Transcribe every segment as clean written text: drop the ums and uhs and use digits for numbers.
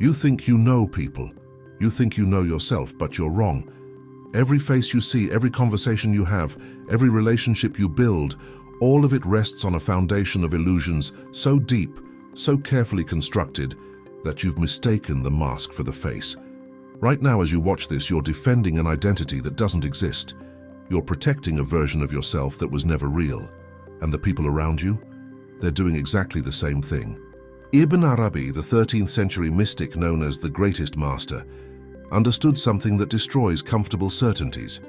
You think you know people. You think you know yourself, but you're wrong. Every face you see, every conversation you have, every relationship you build, all of it rests on a foundation of illusions so deep, so carefully constructed, that you've mistaken the mask for the face. Right now, as you watch this, you're defending an identity that doesn't exist. You're protecting a version of yourself that was never real. And the people around you? They're doing exactly the same thing. Ibn Arabi, the 13th century mystic known as the greatest master, understood something that destroys comfortable certainties.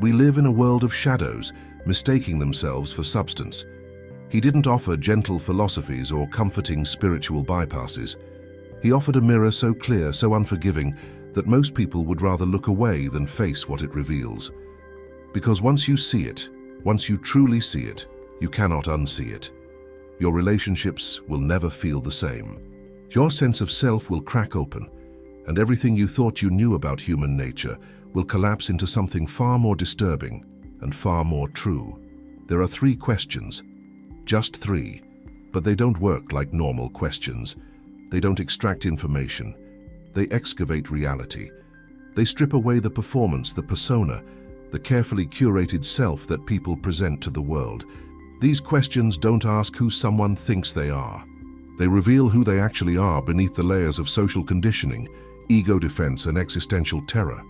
We live in a world of shadows, mistaking themselves for substance. He didn't offer gentle philosophies or comforting spiritual bypasses. He offered a mirror so clear, so unforgiving, that most people would rather look away than face what it reveals. Because once you see it, once you truly see it, you cannot unsee it. Your relationships will never feel the same. Your sense of self will crack open, and everything you thought you knew about human nature will collapse into something far more disturbing and far more true. There are 3 questions, just 3, but they don't work like normal questions. They don't extract information. They excavate reality. They strip away the performance, the persona, the carefully curated self that people present to the world. These questions don't ask who someone thinks they are. They reveal who they actually are beneath the layers of social conditioning, ego defense, and existential terror.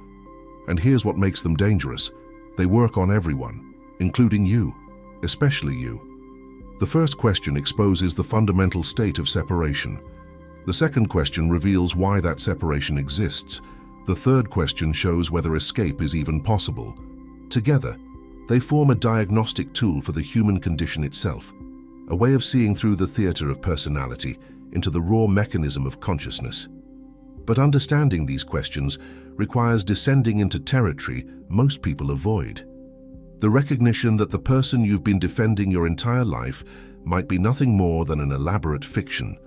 And here's what makes them dangerous. They work on everyone, including you, especially you. The first question exposes the fundamental state of separation. The second question reveals why that separation exists. The third question shows whether escape is even possible. Together, they form a diagnostic tool for the human condition itself, a way of seeing through the theater of personality into the raw mechanism of consciousness. But understanding these questions requires descending into territory most people avoid. The recognition that the person you've been defending your entire life might be nothing more than an elaborate fiction.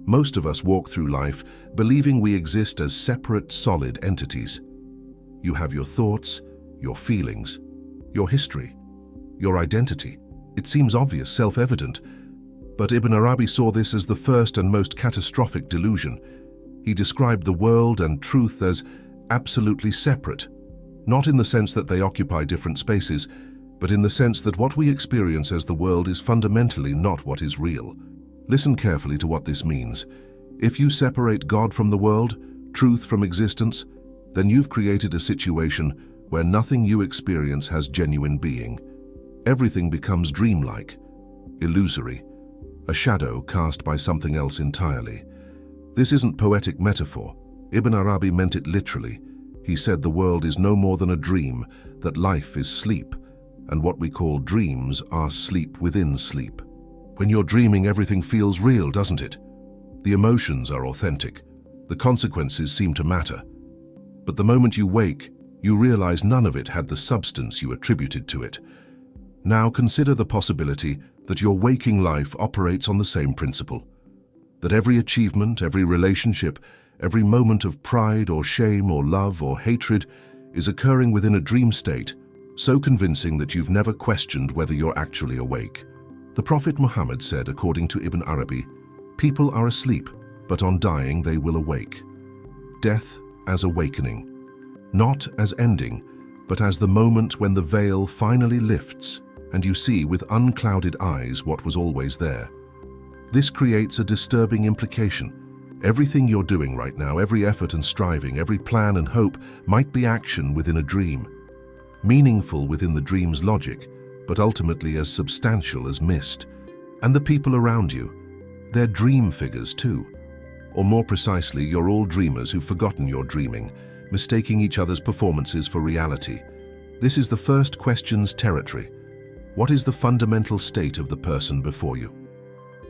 Most of us walk through life believing we exist as separate, solid entities. You have your thoughts, your feelings, your history, your identity. It seems obvious, self-evident, but Ibn Arabi saw this as the first and most catastrophic delusion. He described the world and truth as absolutely separate, not in the sense that they occupy different spaces, but in the sense that what we experience as the world is fundamentally not what is real. Listen carefully to what this means. If you separate God from the world, truth from existence, then you've created a situation where nothing you experience has genuine being. Everything becomes dreamlike, illusory, a shadow cast by something else entirely. This isn't poetic metaphor. Ibn Arabi meant it literally. He said the world is no more than a dream, that life is sleep, and what we call dreams are sleep within sleep. When you're dreaming, everything feels real, doesn't it? The emotions are authentic. The consequences seem to matter. But the moment you wake, you realize none of it had the substance you attributed to it. Now consider the possibility that your waking life operates on the same principle. That every achievement, every relationship, every moment of pride or shame or love or hatred is occurring within a dream state, so convincing that you've never questioned whether you're actually awake. The Prophet Muhammad said, according to Ibn Arabi, people are asleep, but on dying they will awake. Death as awakening. Not as ending, but as the moment when the veil finally lifts and you see with unclouded eyes what was always there. This creates a disturbing implication. Everything you're doing right now, every effort and striving, every plan and hope might be action within a dream. Meaningful within the dream's logic, but ultimately as substantial as mist. And the people around you, they're dream figures too. Or more precisely, you're all dreamers who've forgotten you're dreaming, mistaking each other's performances for reality. This is the first question's territory. What is the fundamental state of the person before you?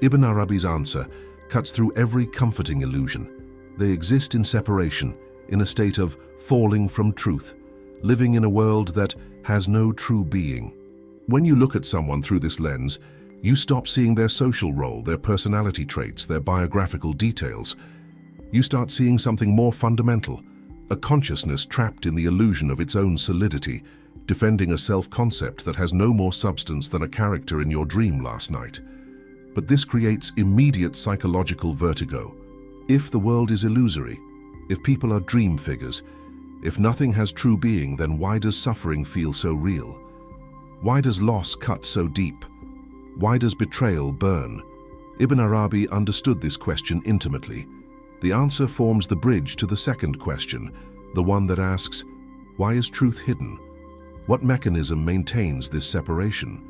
Ibn Arabi's answer cuts through every comforting illusion. They exist in separation, in a state of falling from truth, living in a world that has no true being. When you look at someone through this lens, you stop seeing their social role, their personality traits, their biographical details. You start seeing something more fundamental, a consciousness trapped in the illusion of its own solidity, defending a self-concept that has no more substance than a character in your dream last night. But this creates immediate psychological vertigo. If the world is illusory, if people are dream figures, if nothing has true being, then why does suffering feel so real? Why does loss cut so deep? Why does betrayal burn? Ibn Arabi understood this question intimately. The answer forms the bridge to the second question, the one that asks, why is truth hidden? What mechanism maintains this separation?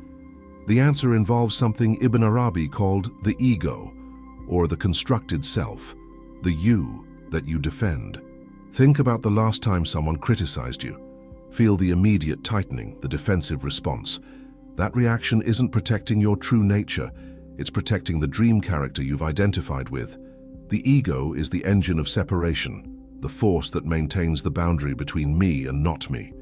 The answer involves something Ibn Arabi called the ego, or the constructed self, the you that you defend. Think about the last time someone criticized you. Feel the immediate tightening, the defensive response. That reaction isn't protecting your true nature, it's protecting the dream character you've identified with. The ego is the engine of separation, the force that maintains the boundary between me and not me,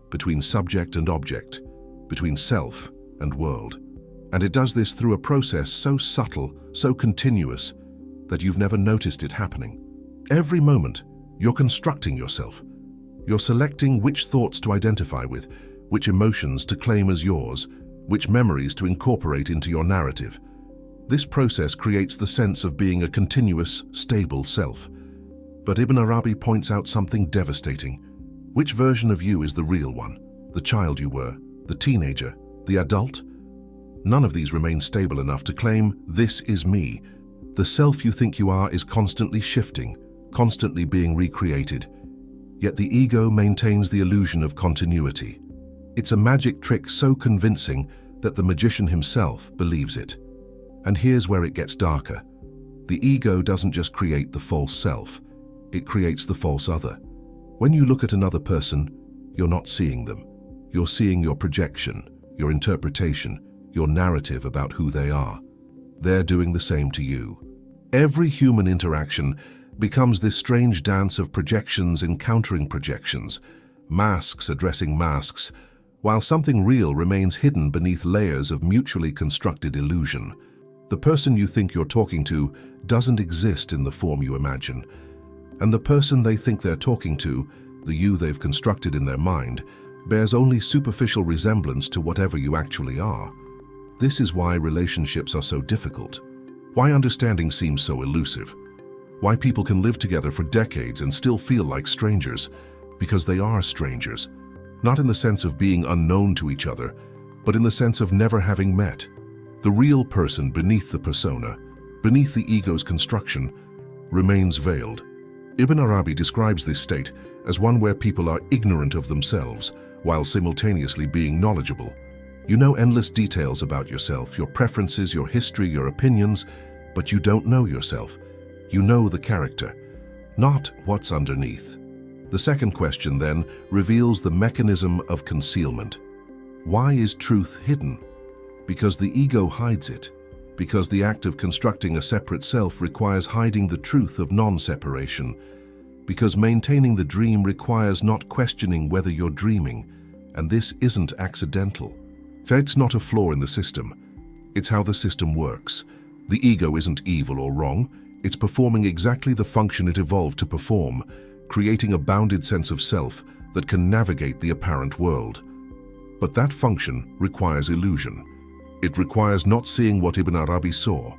between subject and object, between self and world. And it does this through a process so subtle, so continuous, that you've never noticed it happening. Every moment, you're constructing yourself. You're selecting which thoughts to identify with, which emotions to claim as yours, which memories to incorporate into your narrative. This process creates the sense of being a continuous, stable self. But Ibn Arabi points out something devastating. Which version of you is the real one? The child you were, the teenager, the adult? None of these remain stable enough to claim, this is me. The self you think you are is constantly shifting, constantly being recreated. Yet the ego maintains the illusion of continuity. It's a magic trick so convincing that the magician himself believes it. And here's where it gets darker. The ego doesn't just create the false self, it creates the false other. When you look at another person, you're not seeing them. You're seeing your projection, your interpretation, your narrative about who they are. They're doing the same to you. Every human interaction becomes this strange dance of projections encountering projections, masks addressing masks, while something real remains hidden beneath layers of mutually constructed illusion. The person you think you're talking to doesn't exist in the form you imagine, and the person they think they're talking to, the you they've constructed in their mind, bears only superficial resemblance to whatever you actually are. This is why relationships are so difficult, why understanding seems so elusive, why people can live together for decades and still feel like strangers, because they are strangers, not in the sense of being unknown to each other, but in the sense of never having met. The real person beneath the persona, beneath the ego's construction, remains veiled. Ibn Arabi describes this state as one where people are ignorant of themselves while simultaneously being knowledgeable. You know endless details about yourself, your preferences, your history, your opinions, but you don't know yourself. You know the character, not what's underneath. The second question then reveals the mechanism of concealment. Why is truth hidden? Because the ego hides it. Because the act of constructing a separate self requires hiding the truth of non-separation. Because maintaining the dream requires not questioning whether you're dreaming, and this isn't accidental. It's not a flaw in the system. It's how the system works. The ego isn't evil or wrong. It's performing exactly the function it evolved to perform, creating a bounded sense of self that can navigate the apparent world. But that function requires illusion. It requires not seeing what Ibn Arabi saw.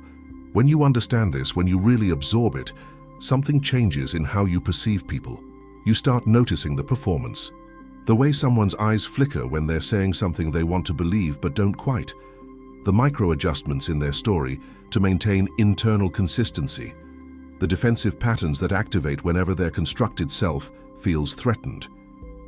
When you understand this, when you really absorb it, something changes in how you perceive people. You start noticing the performance. The way someone's eyes flicker when they're saying something they want to believe but don't quite. The micro-adjustments in their story to maintain internal consistency. The defensive patterns that activate whenever their constructed self feels threatened.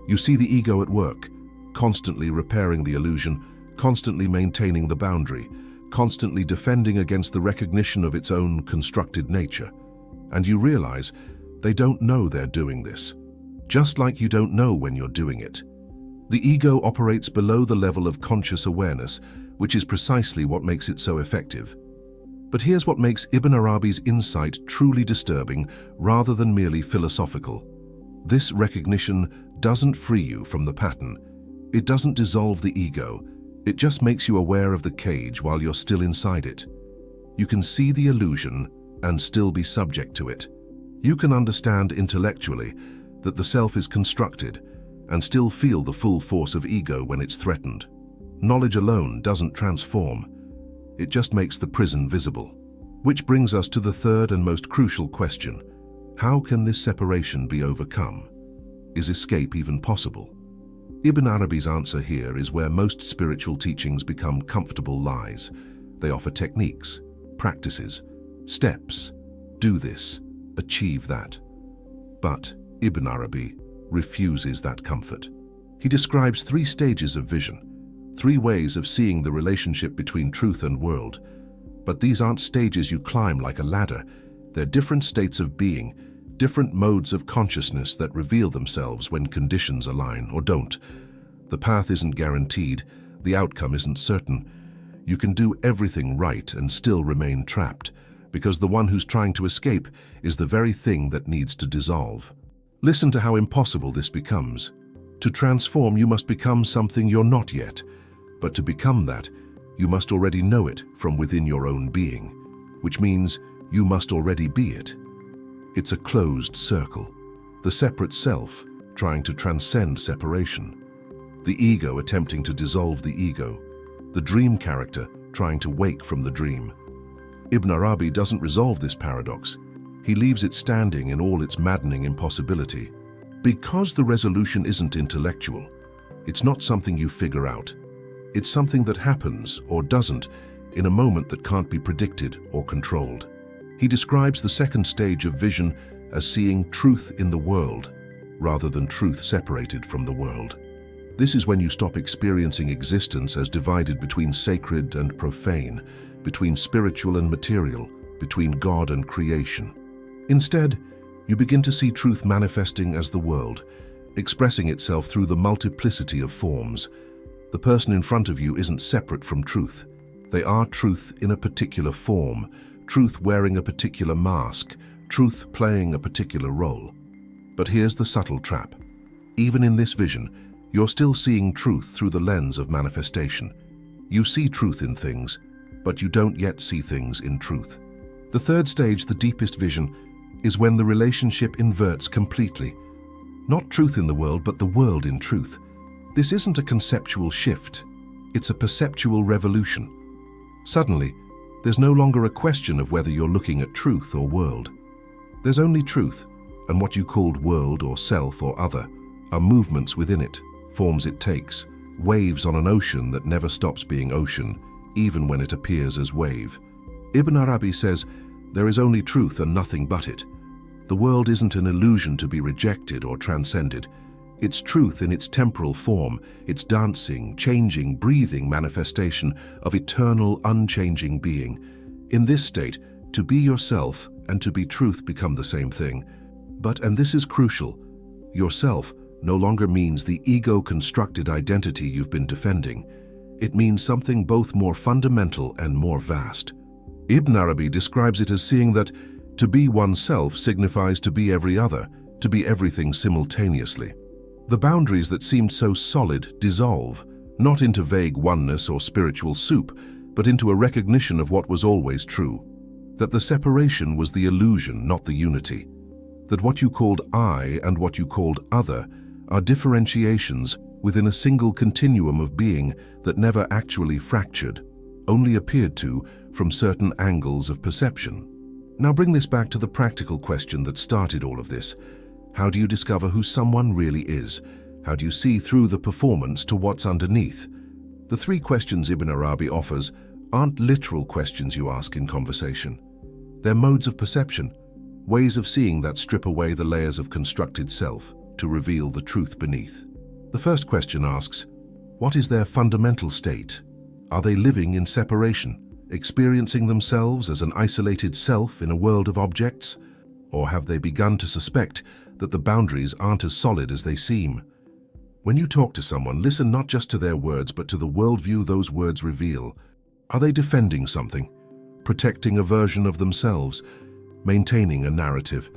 You see the ego at work, constantly repairing the illusion, constantly maintaining the boundary, constantly defending against the recognition of its own constructed nature. And you realize they don't know they're doing this. Just like you don't know when you're doing it. The ego operates below the level of conscious awareness, which is precisely what makes it so effective. But here's what makes Ibn Arabi's insight truly disturbing rather than merely philosophical. This recognition doesn't free you from the pattern. It doesn't dissolve the ego. It just makes you aware of the cage while you're still inside it. You can see the illusion and still be subject to it. You can understand intellectually that the self is constructed and still feel the full force of ego when it's threatened. Knowledge alone doesn't transform. It just makes the prison visible. Which brings us to the third and most crucial question. How can this separation be overcome? Is escape even possible? Ibn Arabi's answer here is where most spiritual teachings become comfortable lies. They offer techniques, practices, steps. Do this, achieve that. But Ibn Arabi refuses that comfort. He describes 3 stages of vision, 3 ways of seeing the relationship between truth and world. But these aren't stages you climb like a ladder. They're different states of being, different modes of consciousness that reveal themselves when conditions align or don't. The path isn't guaranteed, the outcome isn't certain. You can do everything right and still remain trapped, because the one who's trying to escape is the very thing that needs to dissolve. Listen to how impossible this becomes. To transform, you must become something you're not yet. But to become that, you must already know it from within your own being, which means you must already be it. It's a closed circle, the separate self trying to transcend separation, the ego attempting to dissolve the ego, the dream character trying to wake from the dream. Ibn Arabi doesn't resolve this paradox. He leaves it standing in all its maddening impossibility. Because the resolution isn't intellectual, it's not something you figure out. It's something that happens, or doesn't, in a moment that can't be predicted or controlled. He describes the second stage of vision as seeing truth in the world, rather than truth separated from the world. This is when you stop experiencing existence as divided between sacred and profane, between spiritual and material, between God and creation. Instead, you begin to see truth manifesting as the world, expressing itself through the multiplicity of forms. The person in front of you isn't separate from truth. They are truth in a particular form, truth wearing a particular mask, truth playing a particular role. But here's the subtle trap. Even in this vision, you're still seeing truth through the lens of manifestation. You see truth in things, but you don't yet see things in truth. The third stage, the deepest vision, is when the relationship inverts completely. Not truth in the world, but the world in truth. This isn't a conceptual shift. It's a perceptual revolution. Suddenly, there's no longer a question of whether you're looking at truth or world. There's only truth, and what you called world or self or other are movements within it, forms it takes, waves on an ocean that never stops being ocean, even when it appears as wave. Ibn Arabi says, there is only truth and nothing but it. The world isn't an illusion to be rejected or transcended. It's truth in its temporal form, its dancing, changing, breathing manifestation of eternal, unchanging being. In this state, to be yourself and to be truth become the same thing. But, and this is crucial, yourself no longer means the ego-constructed identity you've been defending. It means something both more fundamental and more vast. Ibn Arabi describes it as seeing that to be oneself signifies to be every other, to be everything simultaneously. The boundaries that seemed so solid dissolve, not into vague oneness or spiritual soup, but into a recognition of what was always true. That the separation was the illusion, not the unity. That what you called I and what you called other are differentiations within a single continuum of being that never actually fractured, only appeared to from certain angles of perception. Now bring this back to the practical question that started all of this. How do you discover who someone really is? How do you see through the performance to what's underneath? The 3 questions Ibn Arabi offers aren't literal questions you ask in conversation. They're modes of perception, ways of seeing that strip away the layers of constructed self to reveal the truth beneath. The first question asks, what is their fundamental state? Are they living in separation, experiencing themselves as an isolated self in a world of objects? Or have they begun to suspect that the boundaries aren't as solid as they seem? When you talk to someone, listen not just to their words, but to the worldview those words reveal. Are they defending something, protecting a version of themselves, maintaining a narrative?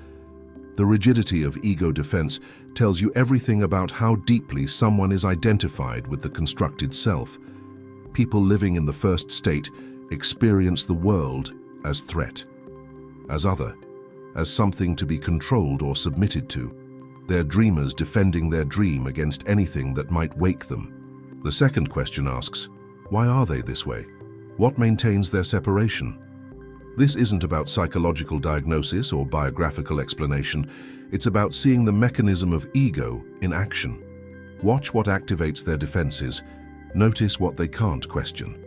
The rigidity of ego defense tells you everything about how deeply someone is identified with the constructed self. People living in the first state experience the world as threat, as other, as something to be controlled or submitted to. They're dreamers defending their dream against anything that might wake them. The second question asks, why are they this way? What maintains their separation? This isn't about psychological diagnosis or biographical explanation. It's about seeing the mechanism of ego in action. Watch what activates their defenses. Notice what they can't question.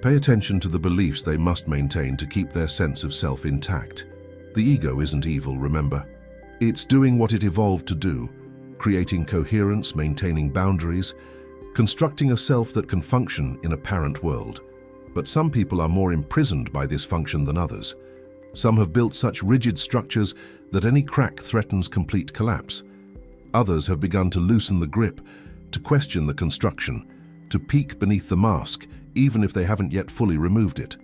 Pay attention to the beliefs they must maintain to keep their sense of self intact. The ego isn't evil, remember. It's doing what it evolved to do, creating coherence, maintaining boundaries, constructing a self that can function in a parent world. But some people are more imprisoned by this function than others. Some have built such rigid structures that any crack threatens complete collapse. Others have begun to loosen the grip, to question the construction, to peek beneath the mask, even if they haven't yet fully removed it.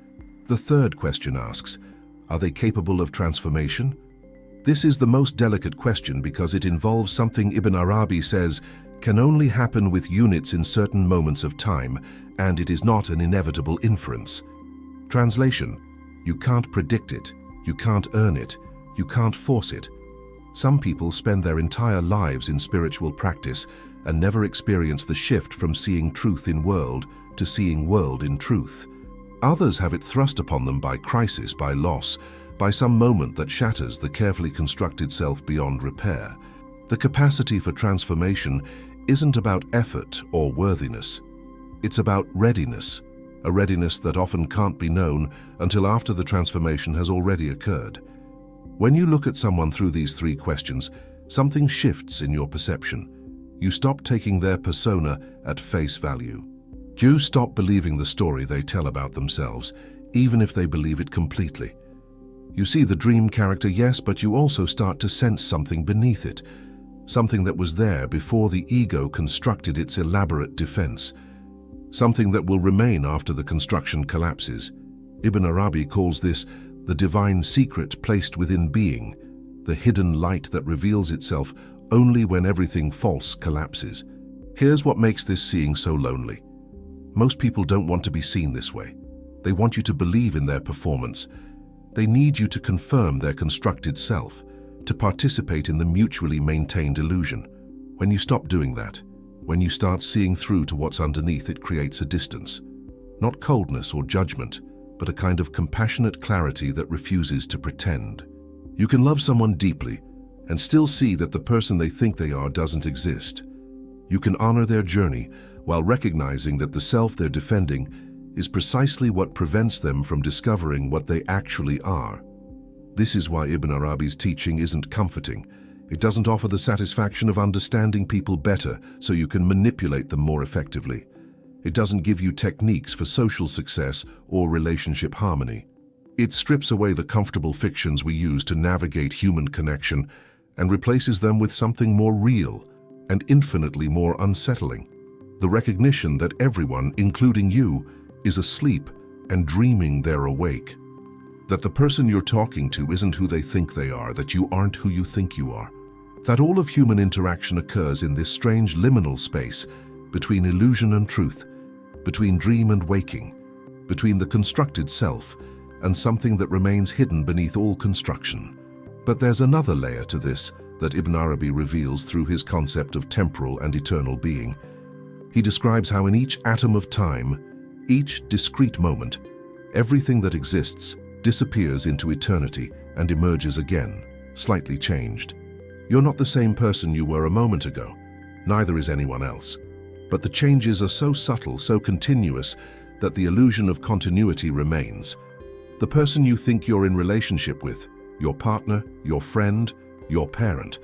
The third question asks, are they capable of transformation? This is the most delicate question because it involves something Ibn Arabi says can only happen with units in certain moments of time, and it is not an inevitable inference. Translation: you can't predict it, you can't earn it, you can't force it. Some people spend their entire lives in spiritual practice and never experience the shift from seeing truth in world to seeing world in truth. Others have it thrust upon them by crisis, by loss, by some moment that shatters the carefully constructed self beyond repair. The capacity for transformation isn't about effort or worthiness. It's about readiness, a readiness that often can't be known until after the transformation has already occurred. When you look at someone through these three questions, something shifts in your perception. You stop taking their persona at face value. You stop believing the story they tell about themselves, even if they believe it completely. You see the dream character, yes, but you also start to sense something beneath it, something that was there before the ego constructed its elaborate defense, something that will remain after the construction collapses. Ibn Arabi calls this the divine secret placed within being, the hidden light that reveals itself only when everything false collapses. Here's what makes this seeing so lonely. Most people don't want to be seen this way. They want you to believe in their performance. They need you to confirm their constructed self, to participate in the mutually maintained illusion. When you stop doing that, when you start seeing through to what's underneath, it creates a distance. Not coldness or judgment, but a kind of compassionate clarity that refuses to pretend. You can love someone deeply and still see that the person they think they are doesn't exist. You can honor their journey while recognizing that the self they're defending is precisely what prevents them from discovering what they actually are. This is why Ibn Arabi's teaching isn't comforting. It doesn't offer the satisfaction of understanding people better so you can manipulate them more effectively. It doesn't give you techniques for social success or relationship harmony. It strips away the comfortable fictions we use to navigate human connection and replaces them with something more real and infinitely more unsettling. The recognition that everyone, including you, is asleep and dreaming they're awake. That the person you're talking to isn't who they think they are, that you aren't who you think you are. That all of human interaction occurs in this strange liminal space between illusion and truth, between dream and waking, between the constructed self and something that remains hidden beneath all construction. But there's another layer to this that Ibn Arabi reveals through his concept of temporal and eternal being. He describes how in each atom of time, each discrete moment, everything that exists disappears into eternity and emerges again, slightly changed. You're not the same person you were a moment ago. Neither is anyone else. But the changes are so subtle, so continuous, that the illusion of continuity remains. The person you think you're in relationship with, your partner, your friend, your parent,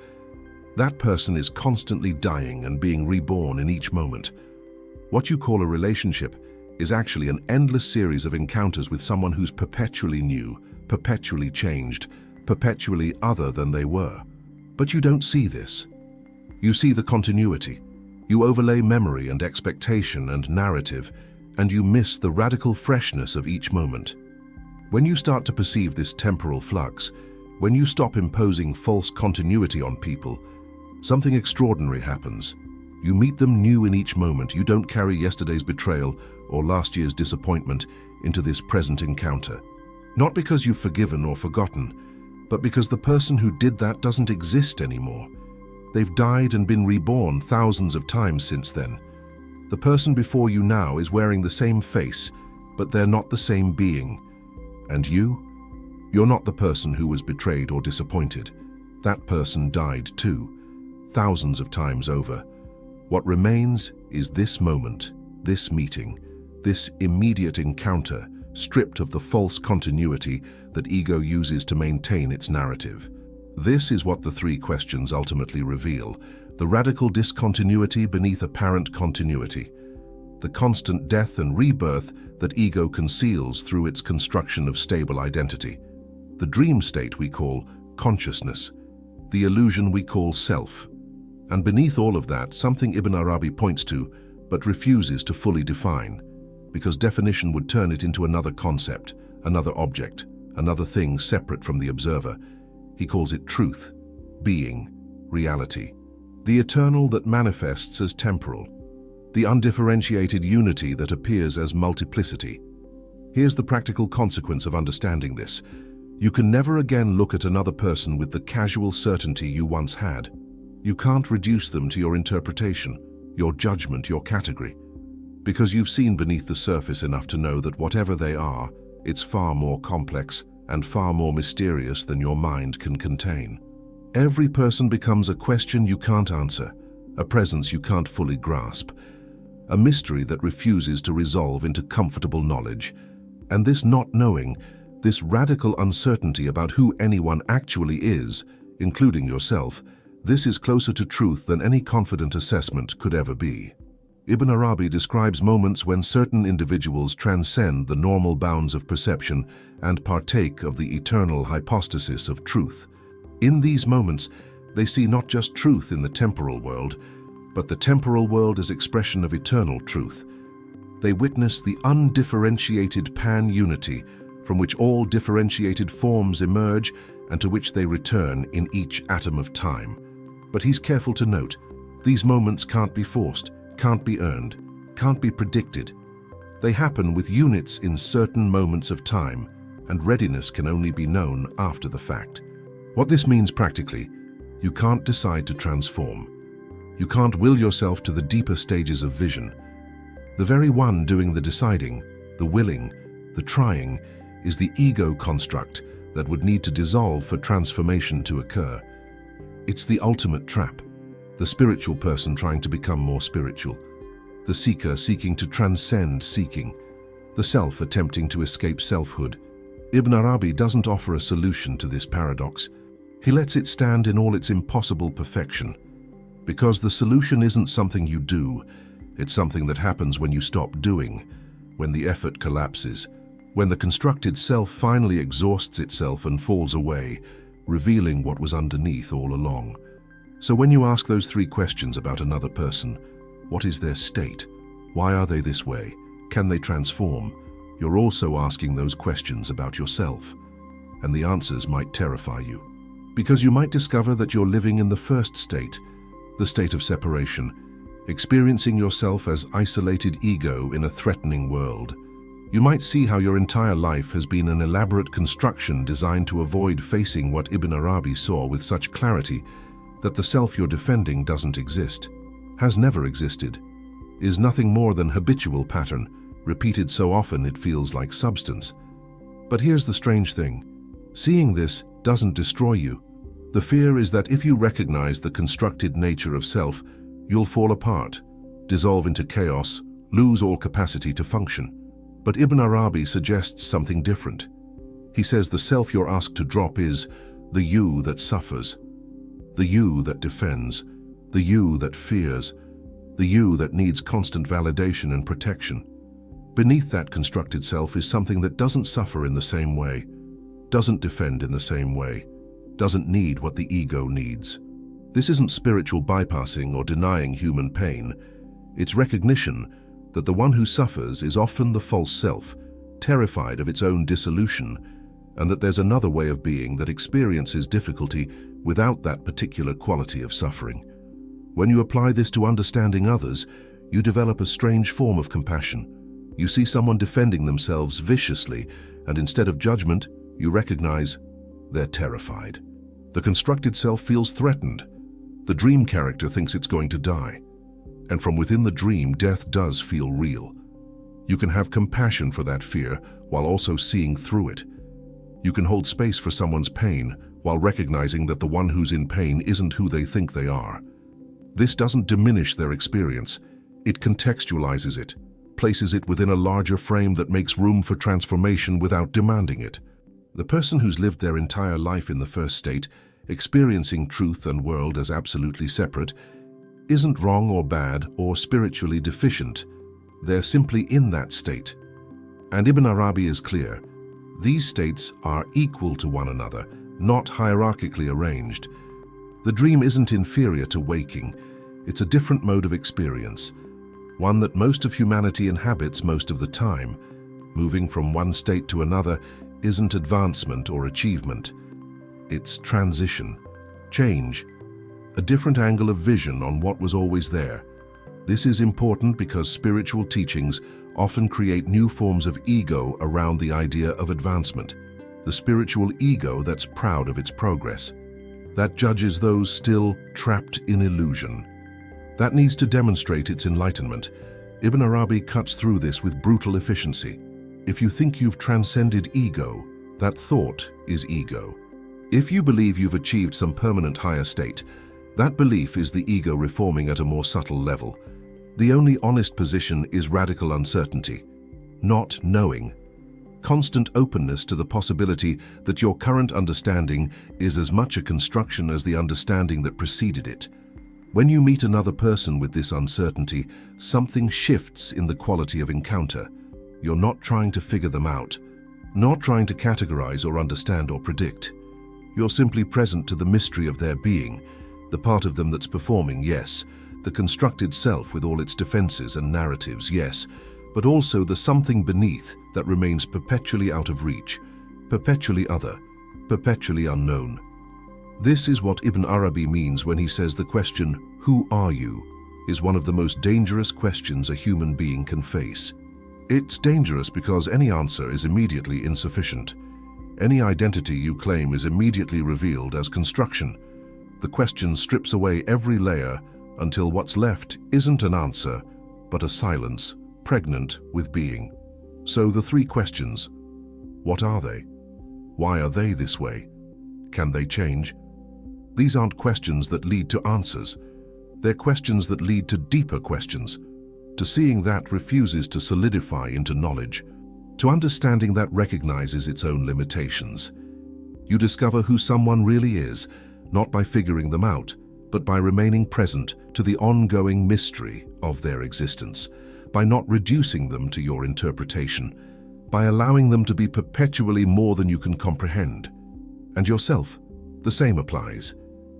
that person is constantly dying and being reborn in each moment. What you call a relationship is actually an endless series of encounters with someone who's perpetually new, perpetually changed, perpetually other than they were. But you don't see this. You see the continuity. You overlay memory and expectation and narrative, and you miss the radical freshness of each moment. When you start to perceive this temporal flux, when you stop imposing false continuity on people, something extraordinary happens. You meet them new in each moment. You don't carry yesterday's betrayal or last year's disappointment into this present encounter. Not because you've forgiven or forgotten, but because the person who did that doesn't exist anymore. They've died and been reborn thousands of times since then. The person before you now is wearing the same face, but they're not the same being. And you? You're not the person who was betrayed or disappointed. That person died too, thousands of times over. What remains is this moment, this meeting, this immediate encounter, stripped of the false continuity that ego uses to maintain its narrative. This is what the three questions ultimately reveal: the radical discontinuity beneath apparent continuity, the constant death and rebirth that ego conceals through its construction of stable identity, the dream state we call consciousness, the illusion we call self. And beneath all of that, something Ibn Arabi points to, but refuses to fully define, because definition would turn it into another concept, another object, another thing separate from the observer. He calls it truth, being, reality, the eternal that manifests as temporal, the undifferentiated unity that appears as multiplicity. Here's the practical consequence of understanding this. You can never again look at another person with the casual certainty you once had. You can't reduce them to your interpretation, your judgment, your category, because you've seen beneath the surface enough to know that whatever they are, it's far more complex and far more mysterious than your mind can contain. Every person becomes a question you can't answer, a presence you can't fully grasp, a mystery that refuses to resolve into comfortable knowledge. And this not knowing, this radical uncertainty about who anyone actually is, including yourself, this is closer to truth than any confident assessment could ever be. Ibn Arabi describes moments when certain individuals transcend the normal bounds of perception and partake of the eternal hypostasis of truth. In these moments, they see not just truth in the temporal world, but the temporal world as expression of eternal truth. They witness the undifferentiated pan-unity from which all differentiated forms emerge and to which they return in each atom of time. But he's careful to note, these moments can't be forced, can't be earned, can't be predicted. They happen with units in certain moments of time, and readiness can only be known after the fact. What this means practically, you can't decide to transform. You can't will yourself to the deeper stages of vision. The very one doing the deciding, the willing, the trying, is the ego construct that would need to dissolve for transformation to occur. It's the ultimate trap, the spiritual person trying to become more spiritual, the seeker seeking to transcend seeking, the self attempting to escape selfhood. Ibn Arabi doesn't offer a solution to this paradox. He lets it stand in all its impossible perfection, because the solution isn't something you do, it's something that happens when you stop doing, when the effort collapses, when the constructed self finally exhausts itself and falls away, revealing what was underneath all along. So when you ask those three questions about another person, what is their state? Why are they this way? Can they transform? You're also asking those questions about yourself. And the answers might terrify you, because you might discover that you're living in the first state, the state of separation, experiencing yourself as isolated ego in a threatening world. You might see how your entire life has been an elaborate construction designed to avoid facing what Ibn Arabi saw with such clarity, that the self you're defending doesn't exist, has never existed, is nothing more than habitual pattern, repeated so often it feels like substance. But here's the strange thing. Seeing this doesn't destroy you. The fear is that if you recognize the constructed nature of self, you'll fall apart, dissolve into chaos, lose all capacity to function. But Ibn Arabi suggests something different. He says the self you're asked to drop is the you that suffers, the you that defends, the you that fears, the you that needs constant validation and protection. Beneath that constructed self is something that doesn't suffer in the same way, doesn't defend in the same way, doesn't need what the ego needs. This isn't spiritual bypassing or denying human pain. It's recognition that the one who suffers is often the false self, terrified of its own dissolution, and that there's another way of being that experiences difficulty without that particular quality of suffering. When you apply this to understanding others, you develop a strange form of compassion. You see someone defending themselves viciously, and instead of judgment, you recognize they're terrified. The constructed self feels threatened. The dream character thinks it's going to die. And from within the dream, death does feel real. You can have compassion for that fear while also seeing through it. You can hold space for someone's pain while recognizing that the one who's in pain isn't who they think they are. This doesn't diminish their experience. It contextualizes it, places it within a larger frame that makes room for transformation without demanding it. The person who's lived their entire life in the first state, experiencing truth and world as absolutely separate, isn't wrong or bad or spiritually deficient. They're simply in that state. And Ibn Arabi is clear. These states are equal to one another, not hierarchically arranged. The dream isn't inferior to waking. It's a different mode of experience, one that most of humanity inhabits most of the time. Moving from one state to another isn't advancement or achievement. It's transition, change, a different angle of vision on what was always there. This is important because spiritual teachings often create new forms of ego around the idea of advancement. The spiritual ego that's proud of its progress, that judges those still trapped in illusion, that needs to demonstrate its enlightenment. Ibn Arabi cuts through this with brutal efficiency. If you think you've transcended ego, that thought is ego. If you believe you've achieved some permanent higher state, that belief is the ego reforming at a more subtle level. The only honest position is radical uncertainty, not knowing. Constant openness to the possibility that your current understanding is as much a construction as the understanding that preceded it. When you meet another person with this uncertainty, something shifts in the quality of encounter. You're not trying to figure them out, not trying to categorize or understand or predict. You're simply present to the mystery of their being, the part of them that's performing, yes, the constructed self with all its defenses and narratives, yes, but also the something beneath that remains perpetually out of reach, perpetually other, perpetually unknown. This is what Ibn Arabi means when he says the question, "Who are you?" is one of the most dangerous questions a human being can face. It's dangerous because any answer is immediately insufficient. Any identity you claim is immediately revealed as construction. The question strips away every layer until what's left isn't an answer, but a silence, pregnant with being. So the three questions: what are they? Why are they this way? Can they change? These aren't questions that lead to answers. They're questions that lead to deeper questions, to seeing that refuses to solidify into knowledge, to understanding that recognizes its own limitations. You discover who someone really is, not by figuring them out, but by remaining present to the ongoing mystery of their existence, by not reducing them to your interpretation, by allowing them to be perpetually more than you can comprehend. And yourself, the same applies.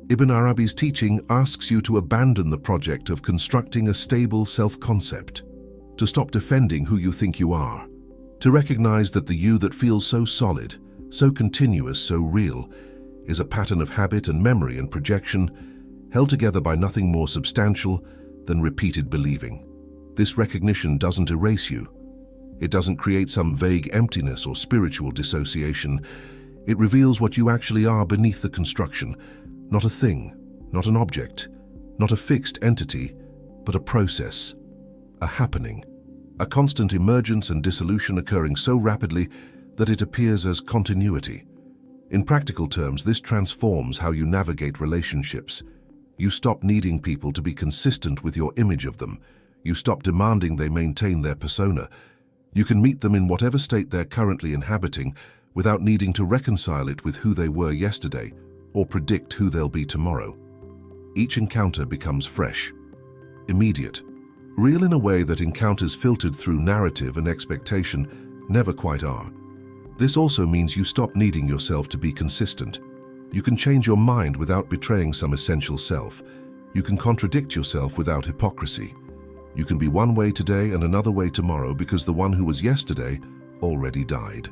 Ibn Arabi's teaching asks you to abandon the project of constructing a stable self-concept, to stop defending who you think you are, to recognize that the you that feels so solid, so continuous, so real, is a pattern of habit and memory and projection, held together by nothing more substantial than repeated believing. This recognition doesn't erase you. It doesn't create some vague emptiness or spiritual dissociation. It reveals what you actually are beneath the construction, not a thing, not an object, not a fixed entity, but a process, a happening, a constant emergence and dissolution occurring so rapidly that it appears as continuity. In practical terms, this transforms how you navigate relationships. You stop needing people to be consistent with your image of them. You stop demanding they maintain their persona. You can meet them in whatever state they're currently inhabiting without needing to reconcile it with who they were yesterday or predict who they'll be tomorrow. Each encounter becomes fresh, immediate, real in a way that encounters filtered through narrative and expectation never quite are. This also means you stop needing yourself to be consistent. You can change your mind without betraying some essential self. You can contradict yourself without hypocrisy. You can be one way today and another way tomorrow because the one who was yesterday already died.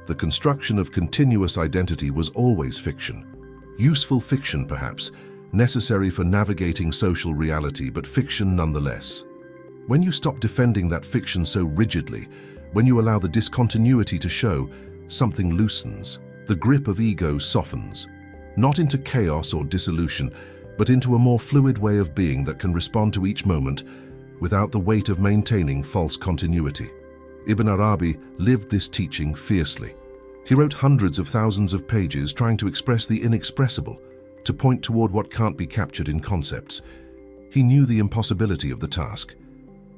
The construction of continuous identity was always fiction. Useful fiction, perhaps, necessary for navigating social reality, but fiction nonetheless. When you stop defending that fiction so rigidly, when you allow the discontinuity to show, something loosens. The grip of ego softens, not into chaos or dissolution, but into a more fluid way of being that can respond to each moment without the weight of maintaining false continuity. Ibn Arabi lived this teaching fiercely. He wrote hundreds of thousands of pages trying to express the inexpressible, to point toward what can't be captured in concepts. He knew the impossibility of the task,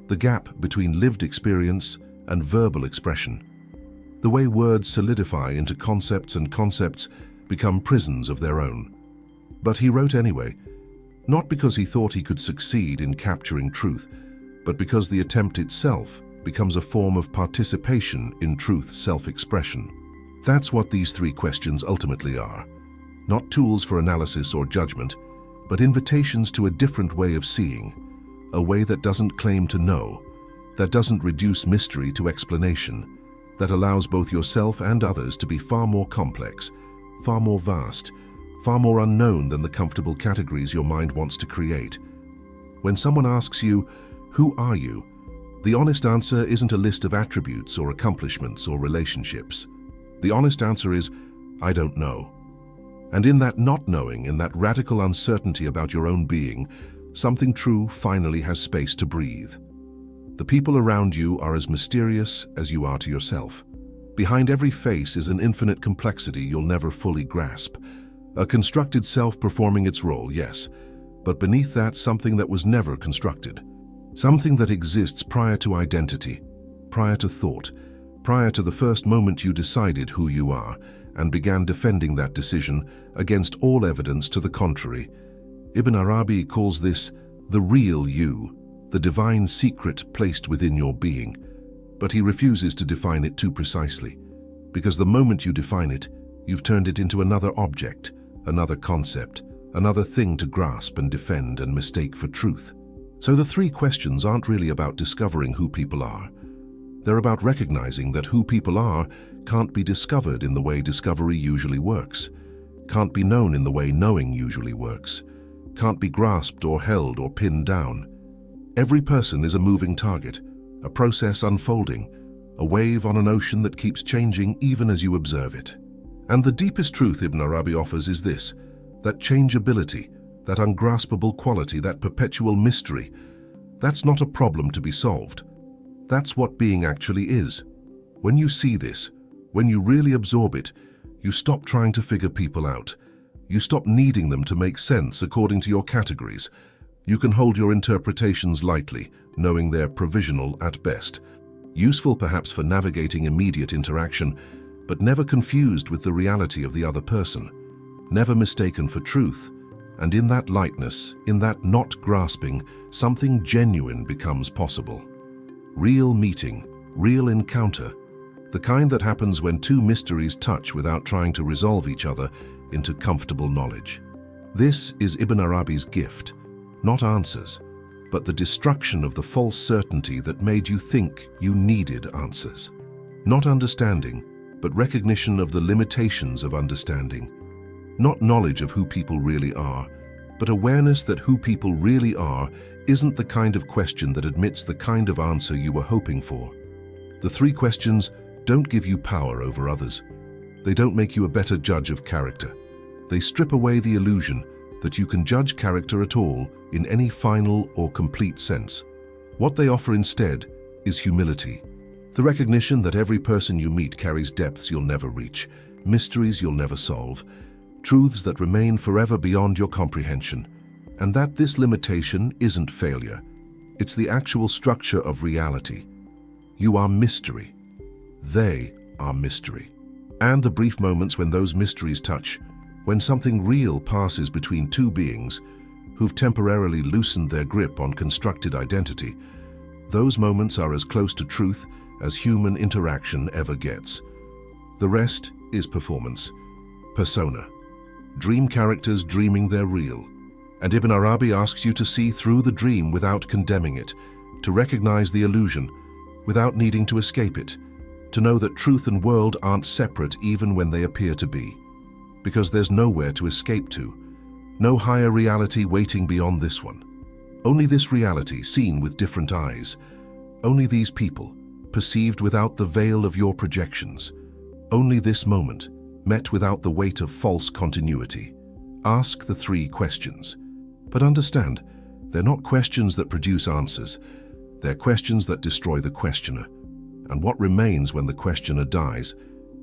the gap between lived experience and verbal expression, the way words solidify into concepts and concepts become prisons of their own. But he wrote anyway, not because he thought he could succeed in capturing truth, but because the attempt itself becomes a form of participation in truth's self-expression. That's what these three questions ultimately are. Not tools for analysis or judgment, but invitations to a different way of seeing, a way that doesn't claim to know, that doesn't reduce mystery to explanation, that allows both yourself and others to be far more complex, far more vast, far more unknown than the comfortable categories your mind wants to create. When someone asks you, "Who are you?" the honest answer isn't a list of attributes or accomplishments or relationships. The honest answer is, "I don't know." And in that not knowing, in that radical uncertainty about your own being, something true finally has space to breathe. The people around you are as mysterious as you are to yourself. Behind every face is an infinite complexity you'll never fully grasp. A constructed self performing its role, yes, but beneath that something that was never constructed. Something that exists prior to identity, prior to thought, prior to the first moment you decided who you are and began defending that decision against all evidence to the contrary. Ibn Arabi calls this the real you, the divine secret placed within your being. But he refuses to define it too precisely, because the moment you define it, you've turned it into another object, another concept, another thing to grasp and defend and mistake for truth. So the three questions aren't really about discovering who people are. They're about recognizing that who people are can't be discovered in the way discovery usually works, can't be known in the way knowing usually works, can't be grasped or held or pinned down. Every person is a moving target, a process unfolding, a wave on an ocean that keeps changing even as you observe it. And the deepest truth Ibn Arabi offers is this, that changeability, that ungraspable quality, that perpetual mystery, that's not a problem to be solved. That's what being actually is. When you see this, when you really absorb it, you stop trying to figure people out. You stop needing them to make sense according to your categories. You can hold your interpretations lightly, knowing they're provisional at best. Useful perhaps for navigating immediate interaction, but never confused with the reality of the other person. Never mistaken for truth. And in that lightness, in that not grasping, something genuine becomes possible. Real meeting, real encounter, the kind that happens when two mysteries touch without trying to resolve each other into comfortable knowledge. This is Ibn Arabi's gift, not answers, but the destruction of the false certainty that made you think you needed answers. Not understanding, but recognition of the limitations of understanding. Not knowledge of who people really are, but awareness that who people really are isn't the kind of question that admits the kind of answer you were hoping for. The three questions don't give you power over others. They don't make you a better judge of character. They strip away the illusion that you can judge character at all in any final or complete sense. What they offer instead is humility. The recognition that every person you meet carries depths you'll never reach, mysteries you'll never solve, truths that remain forever beyond your comprehension, and that this limitation isn't failure. It's the actual structure of reality. You are mystery. They are mystery. And the brief moments when those mysteries touch, when something real passes between two beings who've temporarily loosened their grip on constructed identity, those moments are as close to truth as human interaction ever gets. The rest is performance, persona, dream characters dreaming they're real. And Ibn Arabi asks you to see through the dream without condemning it, to recognize the illusion without needing to escape it, to know that truth and world aren't separate even when they appear to be. Because there's nowhere to escape to, no higher reality waiting beyond this one. Only this reality seen with different eyes. Only these people, perceived without the veil of your projections. Only this moment, met without the weight of false continuity. Ask the three questions. But understand, they're not questions that produce answers. They're questions that destroy the questioner. And what remains when the questioner dies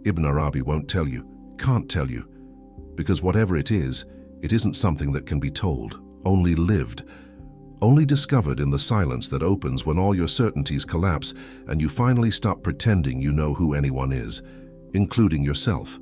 Ibn Arabi won't tell you, can't tell you. Because whatever it isn't something that can be told, only lived, only discovered in the silence that opens when all your certainties collapse and you finally stop pretending you know who anyone is, including yourself.